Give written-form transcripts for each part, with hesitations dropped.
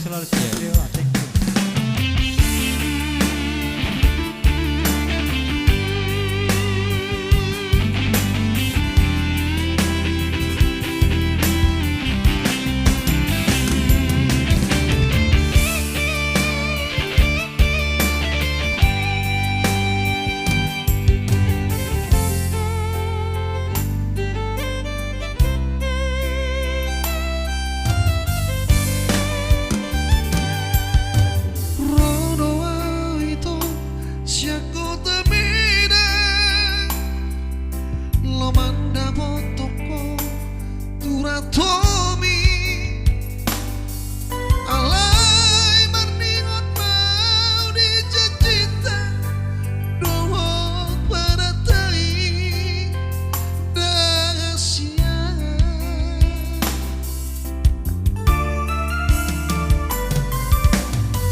selalu setia.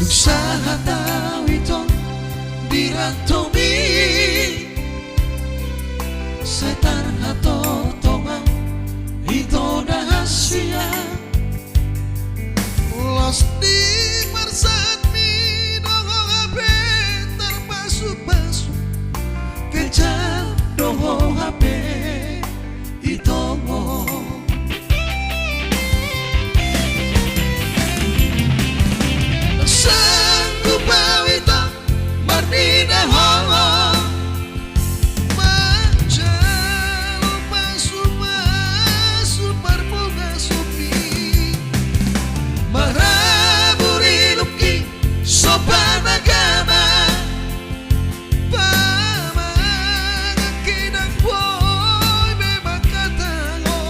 Usaha tahu itu dirantomi setan atau tonga itu rahasia los di marsat mi doho HP terpasu-pasu kejar doho HP itu sanggup bawita marnina hongo manjalo pasu-pasu parmoga supi maraburi luki sopan agama pamangkinang boy memang katango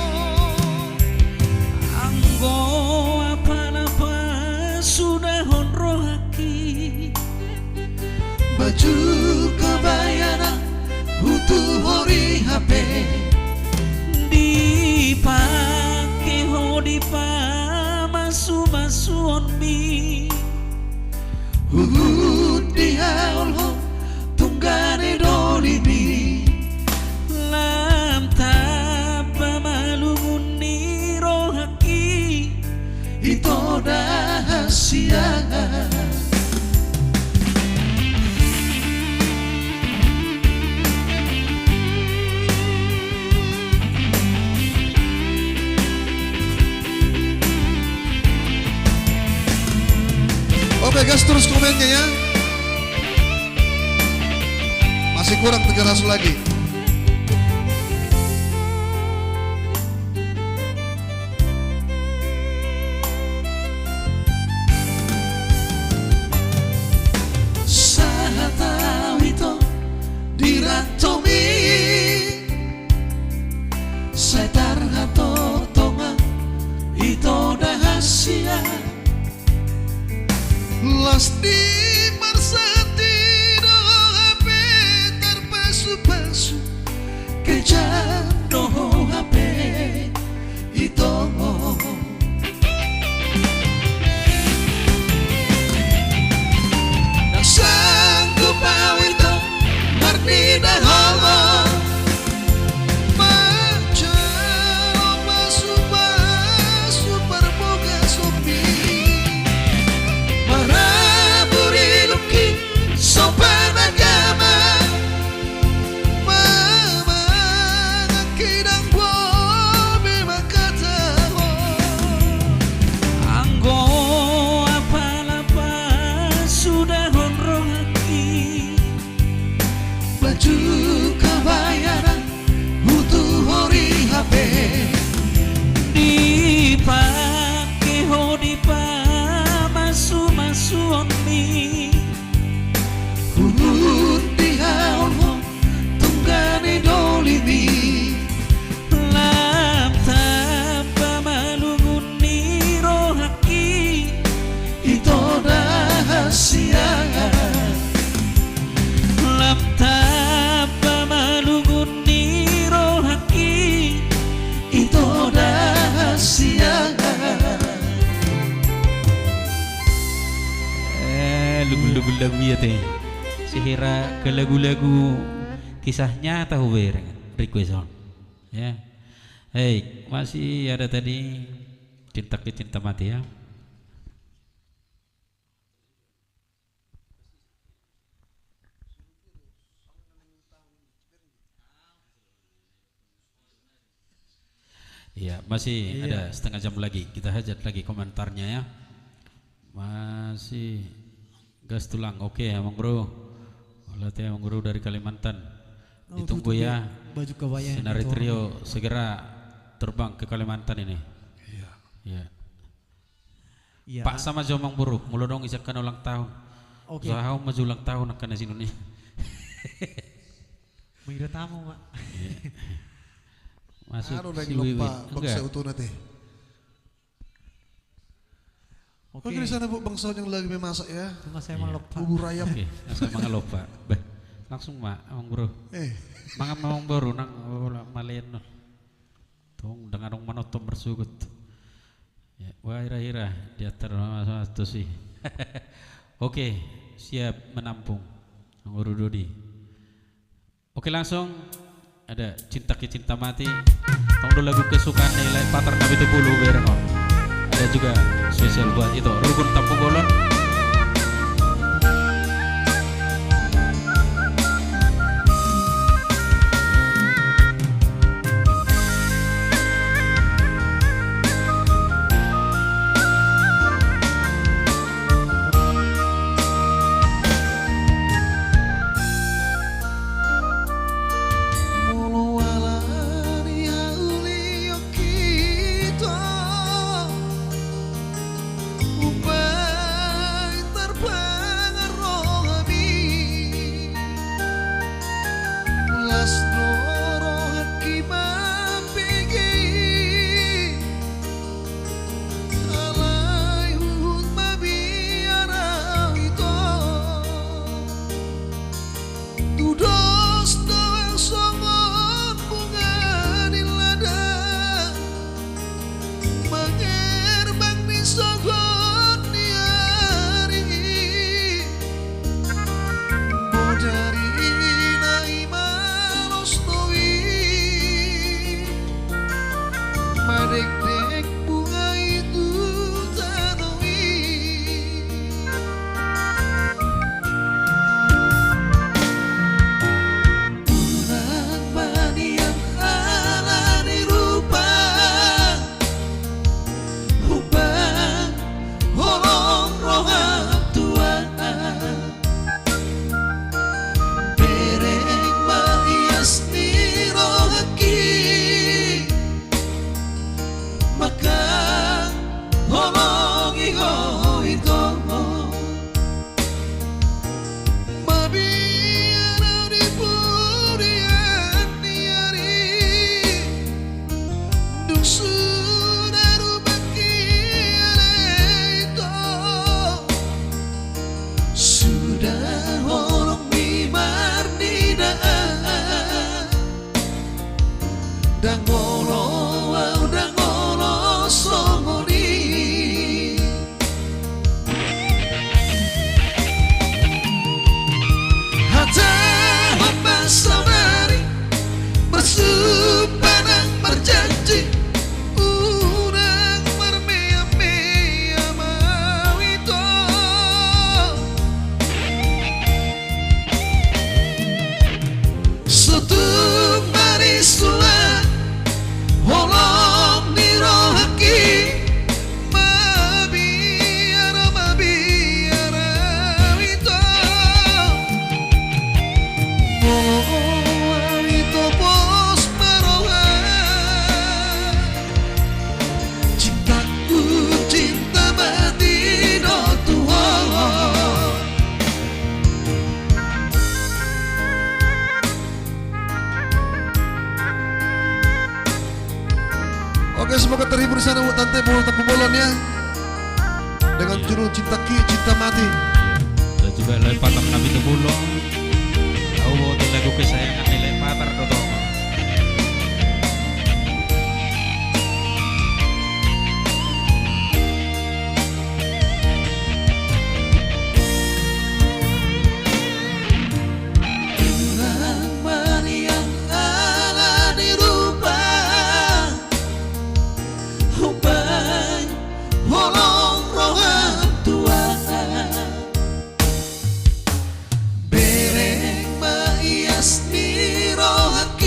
Anggo apa-apa sudah honro haki baju kabayana utuh hori HP dipake ho dipa masu-masu onmi dihaul ho tunggane dolibi lam tapa malumun niro haki itu rahasia Oke gas terus komennya ya. Masih kurang 300 lagi. Sahatau itu dirantomi setar atau tonga itu rahasia las di marsati doho HP terpasu-pasu kejar doho HP itu dan sanggup bawita marnina hongo manjalo pasu-pasu parmoga supi maraburi luki sopan agama mamangkinang boy memang katango Anggo apa-apa sudah honro haki baju kabayaran utuh hori HP dipake ho dipa masu-masu onmi dihaul ho tunggane dolibi lam tapa malumun niro haki itu rahasia lam tapa malumun niro haki itu rahasia lagu-lagu lagu ya teh sihira ke lagu-lagu kisahnya tahu request on ya. Hey, masih ada tadi cinta ke cinta mati ya. Iya, masih ada setengah jam lagi. Kita hajat lagi komentarnya ya. Masih gas tulang. Oke, Emang Bro. Latih Emang Bro dari Kalimantan. Ditunggu ya. Baju kebaya. Sinari Trio segera terbang ke Kalimantan ini. Iya. Iya. Iya. Pak sama Jomang Buruk, mulu dong isakan ulang tahun. Oke. Usaha maju ulang tahun akan di sini. Mengira tamu, Mak. Masuk Anu lagi si Wiwin. lupa bangsa Enggak. utuh nanti. Oke. Oke di sana bu bangsa yang lagi memasak ya. Cuma saya mau lupa. Bubur ayam. Oke, asal mga lupa. Bah, langsung mak, Emang Bro. Mga memang baru nang malian no. Tong dengan orang manotom bersugut. Ya, wah ira-ira di atas sama itu sih. Oke, siap menampung. Nguru Dodi. Oke langsung ada cinta ke cinta mati. Tong dulu lagu kesukaan nilai patar nabi tebulu bereng. Ada juga spesial buat itu Rukun Tampung Bolon. Oke semoga terhibur di sana bu Tante Tampung Bolon ya. Dengan judul Cinta Ki Cinta Mati. Dan juga nilai patar nabi tebulu. Tahu lagu kesayangan nilai patar dotong. Bereng maias niro haki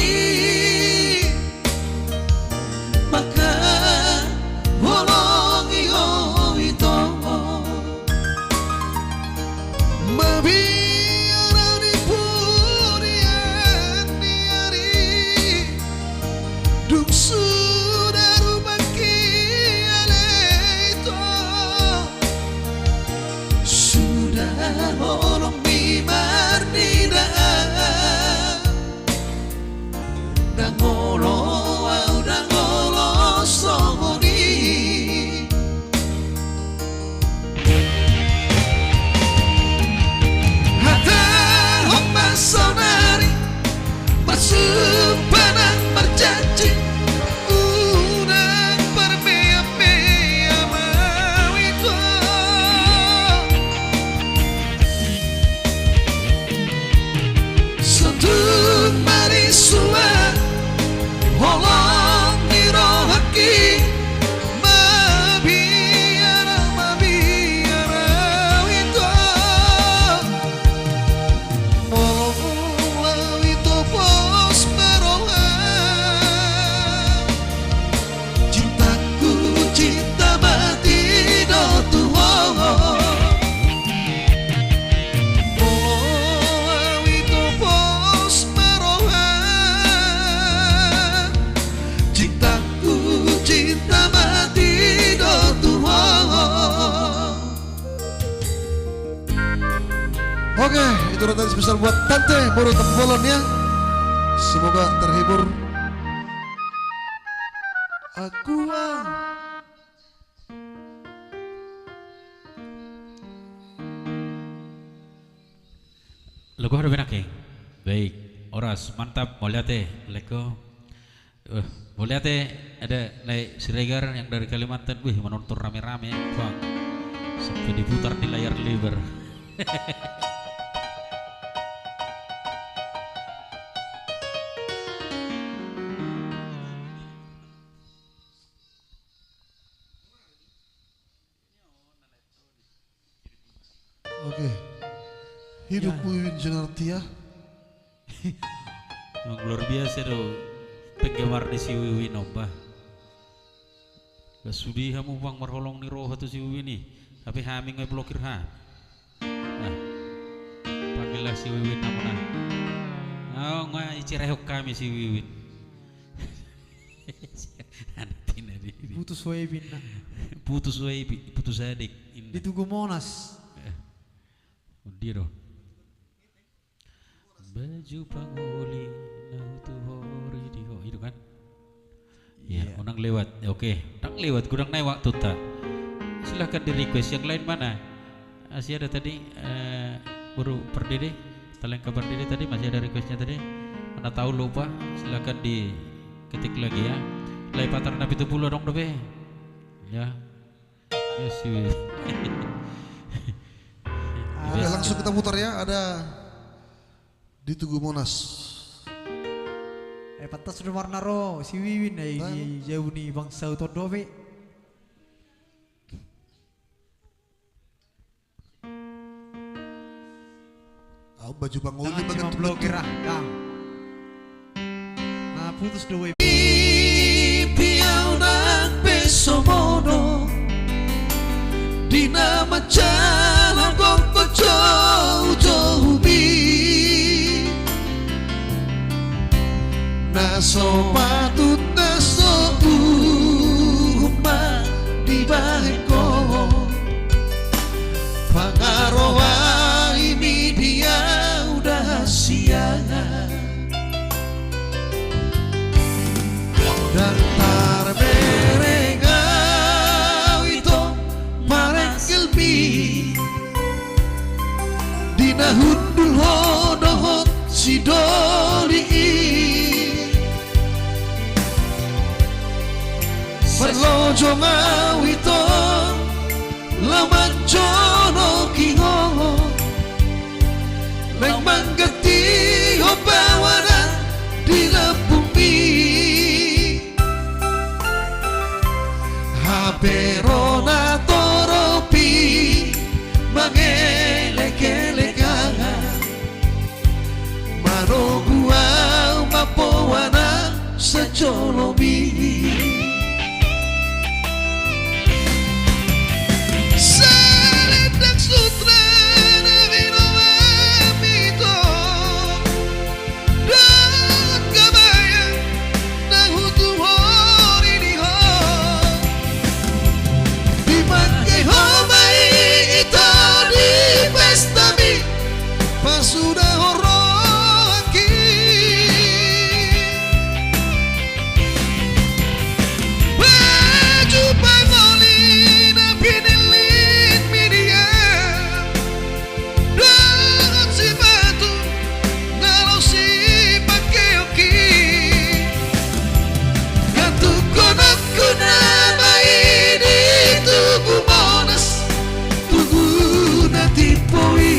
Oke, itu rata spesial buat Tante Boro Tembolon ya. Semoga terhibur. Aku Lagu ada benak ya? Baik, oras mantap. Mau lihat Leko. Mau lihat ada Siregar yang dari Kalimantan. Wih, menonton rame-rame bang. Sampai diputar di layar lebar. Oke. Hidupmu Wiwin Junartia. Memang luar biasa tuh penggemar di si Wiwin ombah. Gak sudi kamu bang marholong ni roh atau si Wiwin nih. Tapi haming ngai blokir ha. Nah, panggillah si Wiwin namun nah. Oh ngai cirehok kami si Wiwin. Putus Webin na. Putus Wiwin, putus adik. Di Tugu Monas. Dia dong. Baju panguli nautu hori diho itu kan? Ya, orang lewat. Oke, orang lewat kurang naik waktu tak. Silahkan di request yang lain mana? Masih ada tadi baru Perdede, talent kabar Perdede tadi masih ada requestnya tadi. Mana tahu lupa? Silahkan diketik lagi ya. Lai patar nabi itu puluh dong dobe. Ya. Yes, Oke, langsung kita putar ya. Ada di Tugu Monas. Pantas sudah warna ro si Wiwin jauh nih bangsa Utodobe. Baju panguli Jangan cuma bagian blokir ah. Nah putus dua. Piau nang peso mono Dina macana koko jauh-jauh bi Naso patut naso umma di baheko Pangarowa ini dia udah siang Dan tarberengau itu marekilbi Dina hundul hodohot si doli Perlojo ngau itu laman jono kiho Leng manggati hobawana di lepumi Haberona toropi mangelek-elekan Manogua mapowana sejolobi Seledak sutra nabino amito Dan kabayang nang hutuhori diho Dimangke homai ito di pestami Pasuda horoki Baju pangoli na pinilit media Dan si batu nalo si pakeoki Katukon na mai di Tugu Monas Tugu na tipoi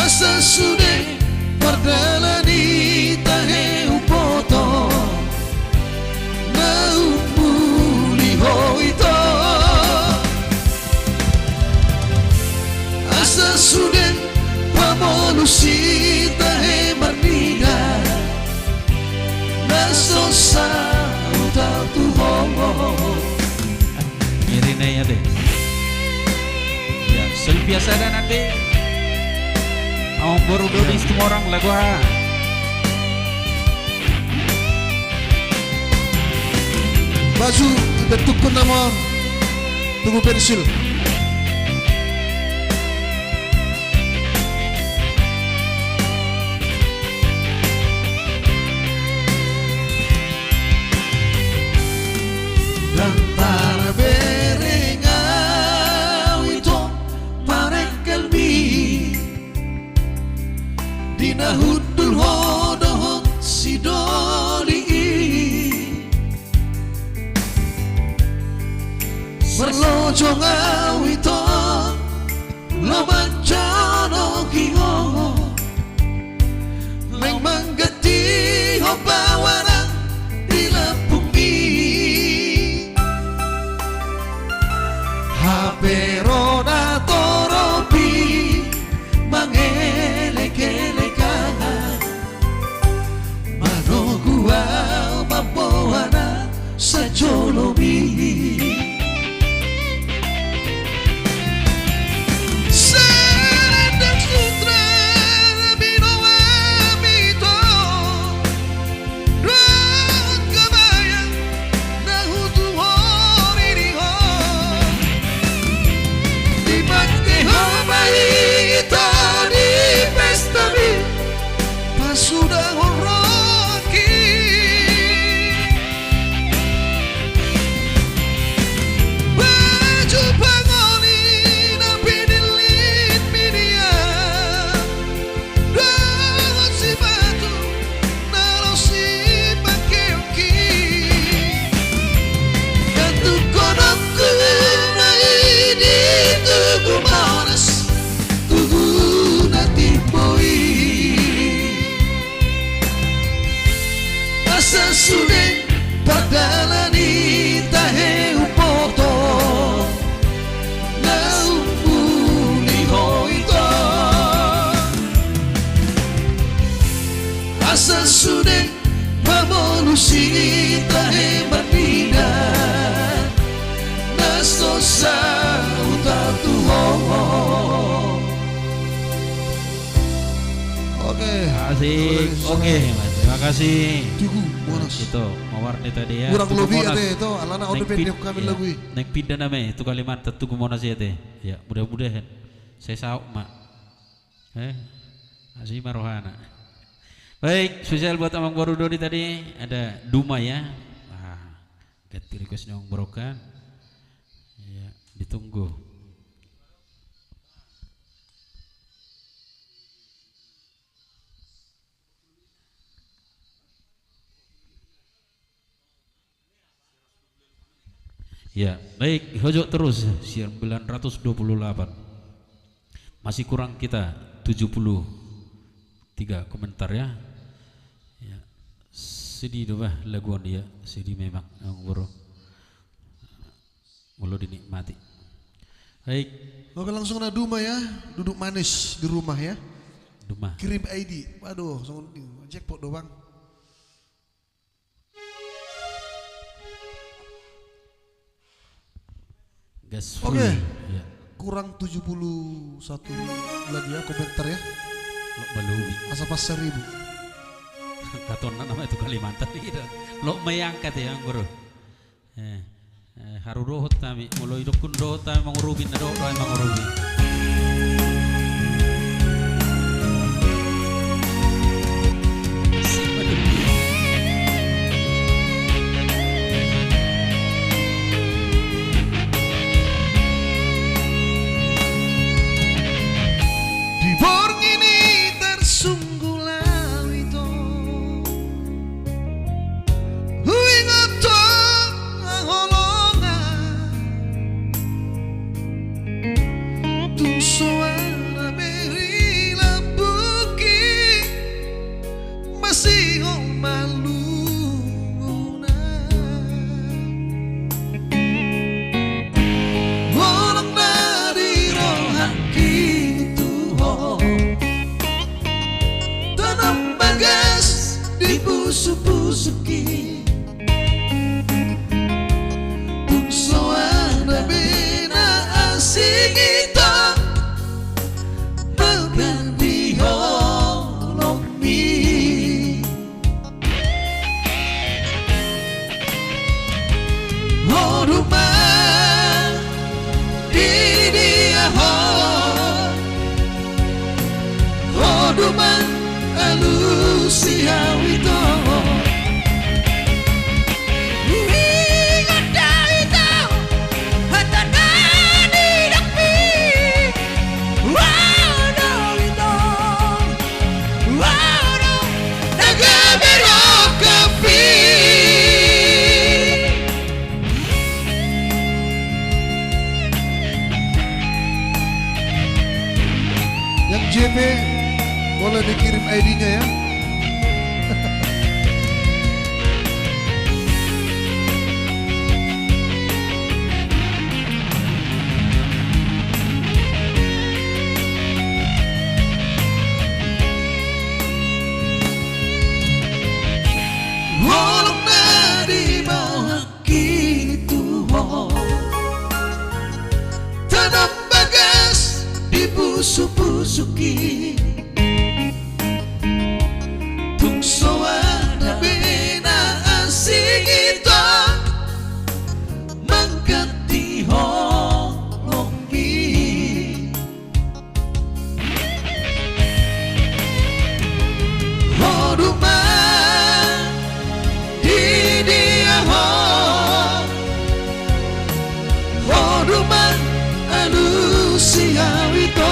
Asa sude pardalani tahe upoto Na umuli hoito Asa sude pamolusi tahe marniga Nasosa utau tuhomo Mirina ya deh. Ya, biasa dan nanti. Baru dulu semua orang lagu ha. Baju Betukun namun tunggu pensil. Dantara berengau itu parekelmi dina hudul hodohot sidoli berlojong awito lobancono kiho neng manggati hobawana dilapumi haperona toropi mangelek-elekan manogua mampoana sajolomi sudah horoki baju pangoni nabi dilit media dalam si batu nalo si pakeoki kantu kodokku naidi tugu manas tugu nati poi sasude padalani tahe upoto na umpuli hoito asasude pamolusi tahe manida na sosa utatu ho. Oke, Asik. Oke, Mas. Terima kasih. Tugu monas. Itu mawarni tadi ya. Kurang Tugu lebih Monas. ada itu alana Neng udah pendek pid- kami ya, lagu. Neng pindah namanya itu Kalimantan Tugu Monas ya teh. Ya, mudah-mudahan saya sauk mak. Asih marohana. Baik, spesial buat Amang Borudodi tadi ada Duma ya. Ganti requestnya Amang Brokan. Ya, ditunggu. Ya, baik, hojok terus 928. Masih kurang kita 73 komentar ya. Ya. Sedih doh bah laguan dia, sedih memang bro. Mulu dinikmati. Baik, Oke langsung na Duma ya, duduk manis di rumah ya. Duma. Kirim ID, waduh, langsung jackpot doang. Gas full. Oke. Ya. Kurang 71 lagi ya komentar ya. Lo baluwi. Asa pas 1000. Katona nama itu Kalimantan gitu. Lo mayangkat ya bro. Haru rohot tami, mulo hidup kun rohot tami mangurubin na rohot tami mangurubin. Di borng ini tersungguh lawito. Huingot ang holongan. Tungsoan na beri lambuki. Masih maluna. Walang narirohan gitu ho. Tanam bagas di pusuk-pusuki. Tungsoan na bina asing ito. Magandi holong mi. Oh rumah di dia rumah alusia wito JP boleh dikirim ID-nya ya. Walau nadi mau gitu tanam bagas di pusu-pusuki tung soana bina asing itu mengganti holongi rumah di dia rumah alusia wito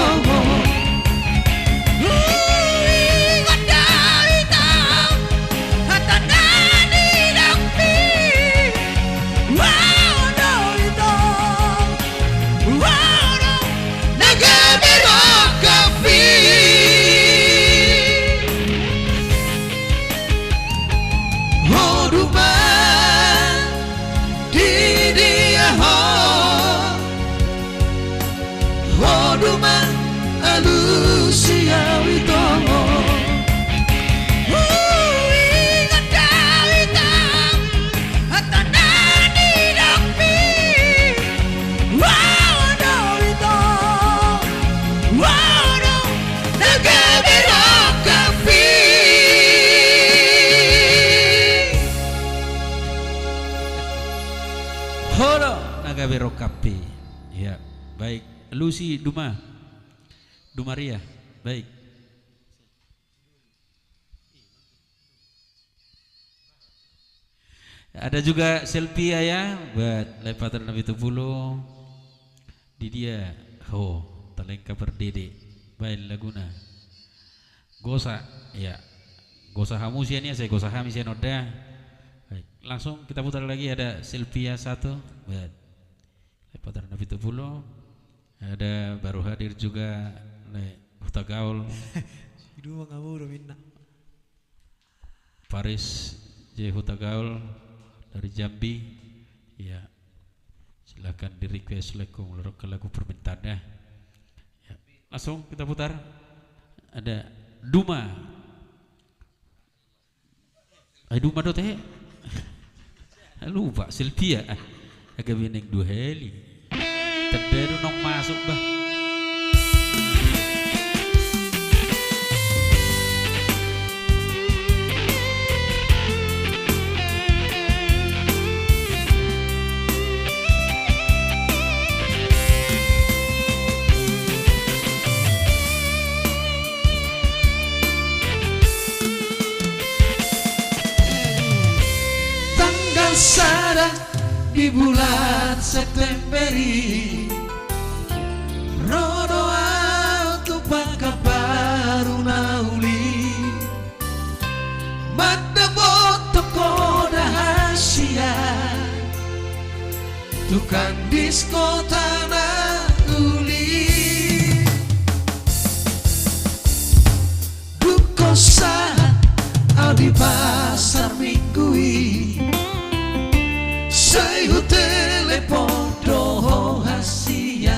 rumah alusia wito Naga Berokapi. Ya, baik. Lucy Dumaria, baik. Ada juga Selvia ya, buat lepatan Nabi Tupulu. Di dia, Talengka Perdede, baik Laguna. Gosa, ya. Gosa Hamusian ya, saya Gosa Hamisian Oda. Baik, langsung kita putar lagi ada Selvia 1, buat lepatan Nabi Tupulu. Ada baru hadir juga Huta Gaul Paris J Huta Gaul dari Jambi. Ya, silakan di request lagu permintaannya ya. Langsung kita putar. Ada Duma Duma dote lupa Silvia agak bineng 2 heli terderu nong masuk bah. Tanggal sada di bulan Septemberi Rodo auto pakabaru nauli Mada boto koda hasia Tukang disko tanah uli Duko saat di pasar minggui Say telepono hasia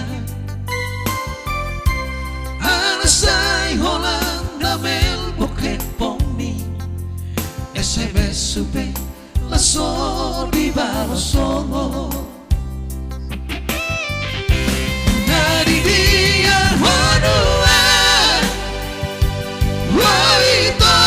Ana say Holanda mel boket poni SMS sube laso di balosongo Nadi dia hodua Waito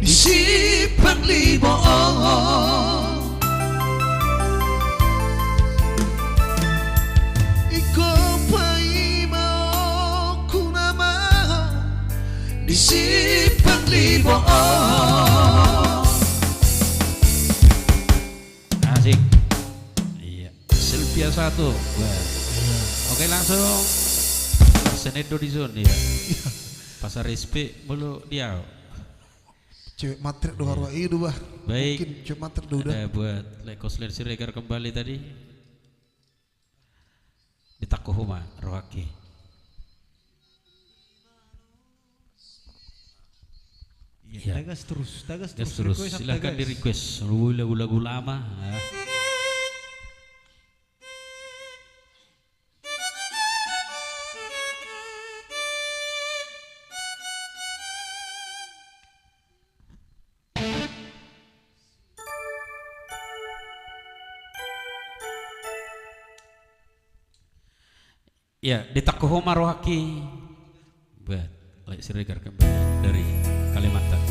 Isipang libo ikaw pa'y maoku na mahal Isipang libo Asik. Iya. Sylvia 1. Wah. Oke langsung. Senedo di zone ya. Pasar SP mulu dia. Cewek matrik doa arwah itu bah. Baik. Mungkin cewek matrik udah. Ada buat Lekosler Siregar kembali tadi. Di Takuhuma Rohaki. Ya. Tagas terus, Gas terus. Silahkan di request lagu-lagu lama. Ya, di Takuhuma Rohaki. Buat Lek Siregar kembali dari Kalimantan.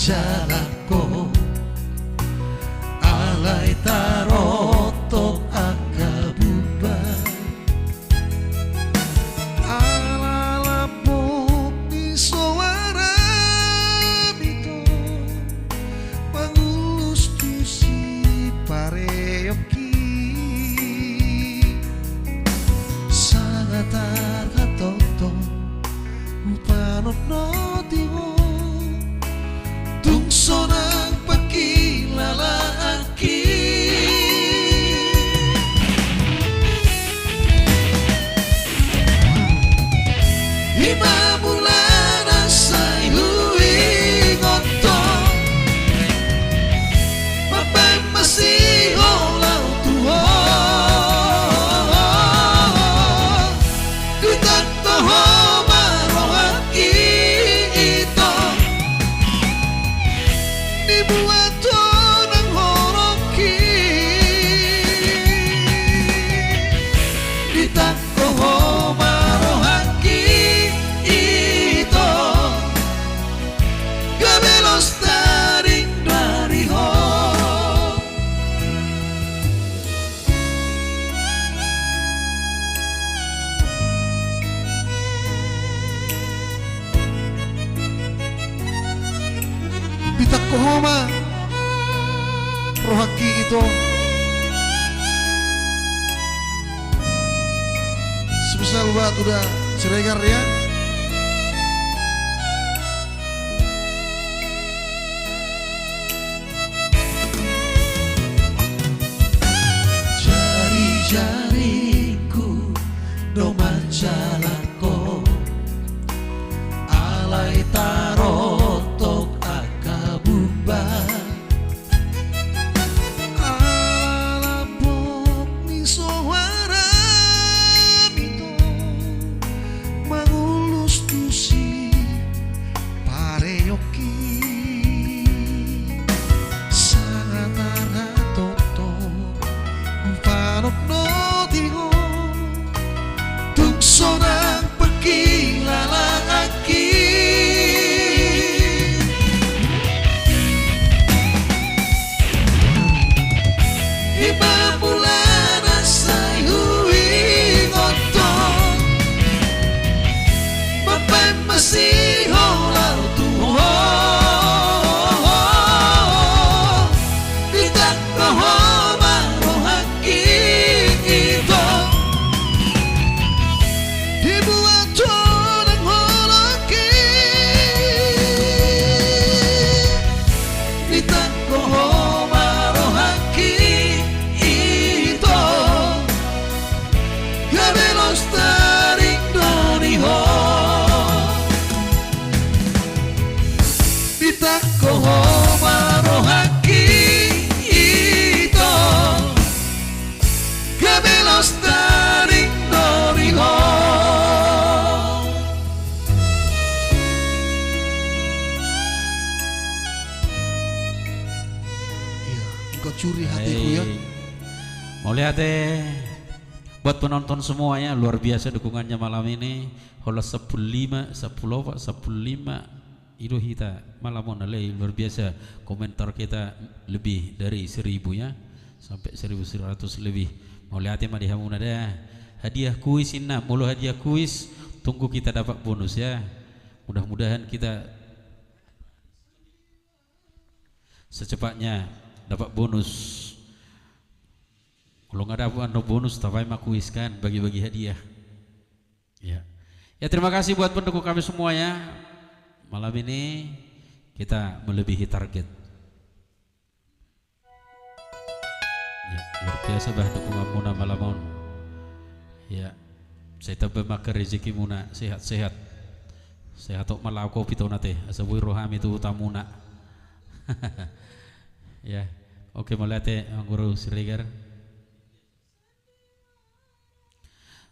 Jalako alay tarotok akabuba alalapok ni suara mito pangulus tu si pareoki sangat tarkatoto upanot notiwo tungso ng pagkilalaaki Imamula na sa'y huwingon to mapagmasiho lang tuho kutak toho marohaki ito dibuato ng horoki ditako ho marohaki ito gabelos taring dari ho ditako ho ma rohaki ito sebesar buat udah Siregar ya jari-jariku doman jalanku alay tarotok akabuba alapok ni suara mito mangulo masih holar tuho Ditak rohoma rohaki itu Dibuat conang holaki Ditak rohoma rohaki itu Gabelos tarik doniho Koho marohaki ito Gabelos tarik doriho Iya, engkau curi hatiku ya Mau lihat buat penonton semuanya luar biasa dukungannya malam ini. Hola 15 itu kita malam luar biasa, komentar kita lebih dari 1000 ya sampai 1100 lebih. Mau lihat mah di hamun ada hadiah kuis inna mulu hadiah kuis, tunggu kita dapat bonus ya. Mudah-mudahan kita secepatnya dapat bonus. Kalau nggak dapat bonus tapi mah kuis kan bagi-bagi hadiah. Ya terima kasih buat pendukung kami semuanya. Malam ini kita melebihi target. Ya, luar biasa bah dukungan Muna malamon. Ya, saya tambah makan rezeki Muna sehat-sehat. Sehat tok malau kau pito nate. Asabui rohami itu utamuna. Ya, oke melate guru Siregar.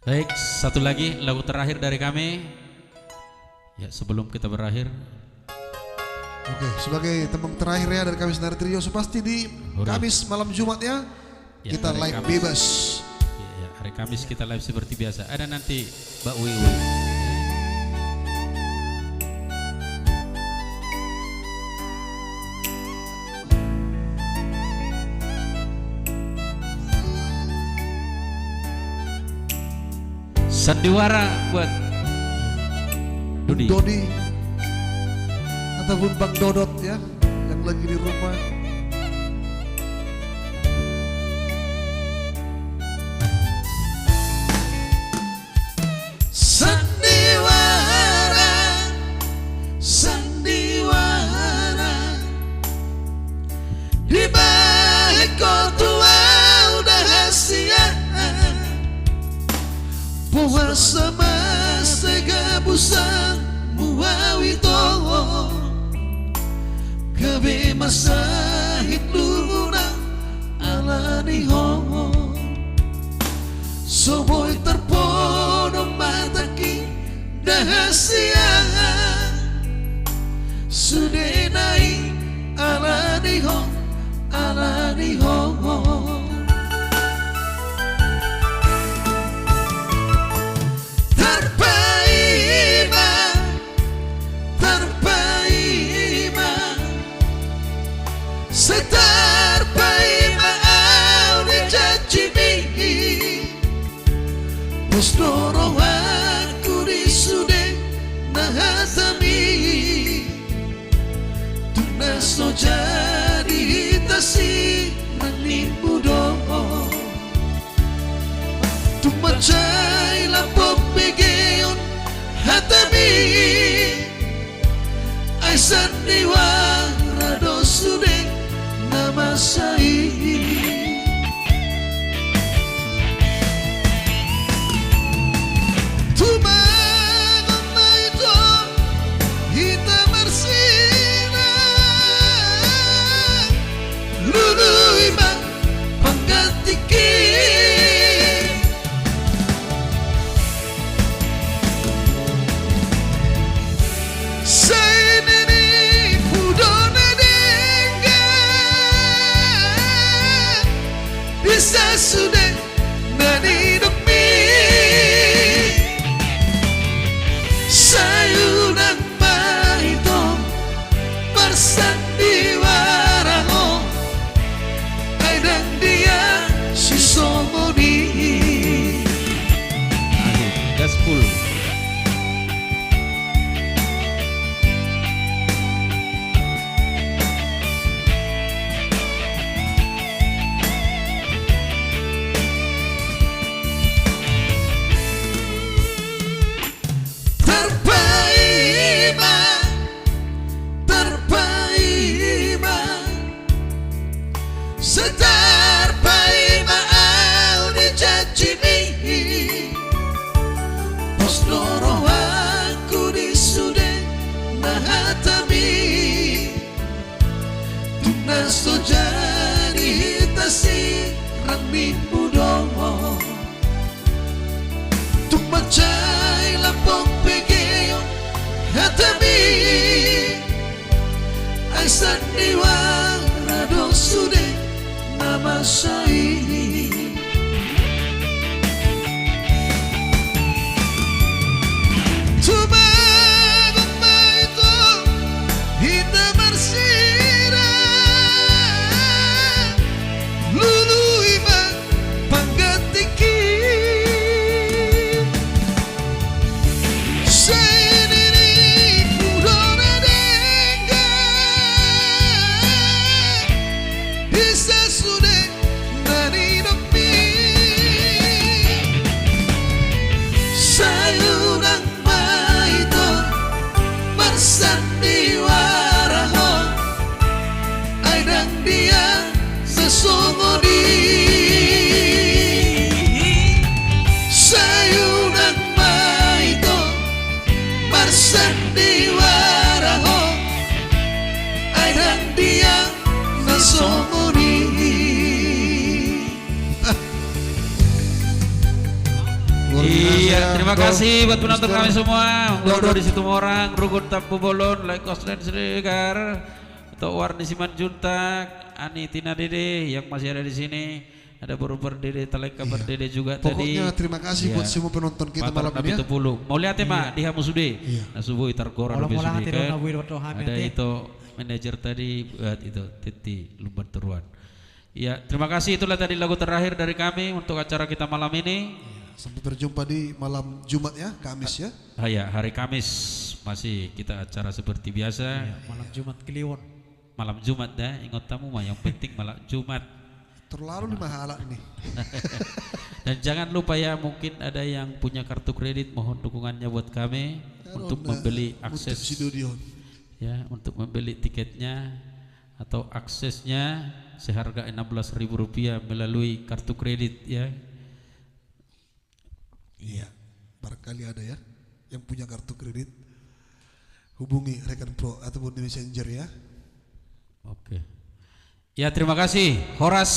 Baik, satu lagi lagu terakhir dari kami. Ya sebelum kita berakhir, oke, sebagai tembang terakhir ya dari kami Senar Trio, pasti di Kamis malam Jumat ya, kita live Kamis. Bebas. Ya, hari Kamis kita live seperti biasa. Ada nanti Mbak Wiwi. Sandiwara buat Dodi ataupun Bang Dodot ya yang lagi di rumah. Sandiwara, sandiwara di balik kau tua udah hasia puasa masa gabusan muawito kabe masahit luna alani ho soboy terpono mataki dahasia sudenai alani ho alani ho Pusnoro aku disude nahazami Tunaso jadi hitasi nanimbudo Tumacay lapok begeon hatami Ay sandiwara dosude namasai Say nini nahatami tuna sojani tasi rami budomo tuk macai lapong pegeo hatami ay sandiwang rado sude nama sai Iya, terima kasih buat penonton kami semua. Dodo di situ orang, Rugun Tampu Bolon, Laikos dan Seregar, untuk Warni Simanjuntak, Ani Tina Dede yang masih ada di sini. Ada Berber Dede, Taleka Berdede juga tadi. Pokoknya terima kasih buat semua penonton kita malam ini ya. Mau lihat ya Mak di Hamusude. Nah subuh itar koran lebih sudah kan. Ada itu manajer tadi buat itu Titi Lumban Teruan. Ya terima kasih, itulah tadi lagu terakhir dari kami untuk acara kita malam ini. Sampai berjumpa di malam Jumat ya, Kamis ya. Ya hari Kamis masih kita acara seperti biasa. Ya, malam Jumat Kliwon. Malam Jumat ya, ingat tamu mah yang penting malam Jumat. Terlalu dimahalan ini. Dan jangan lupa ya, mungkin ada yang punya kartu kredit, mohon dukungannya buat kami untuk membeli akses ya, untuk membeli tiketnya atau aksesnya seharga Rp16.000 melalui kartu kredit ya. Iya, barangkali ada ya yang punya kartu kredit, hubungi rekan pro ataupun di messenger ya. Oke. Ya terima kasih Horas.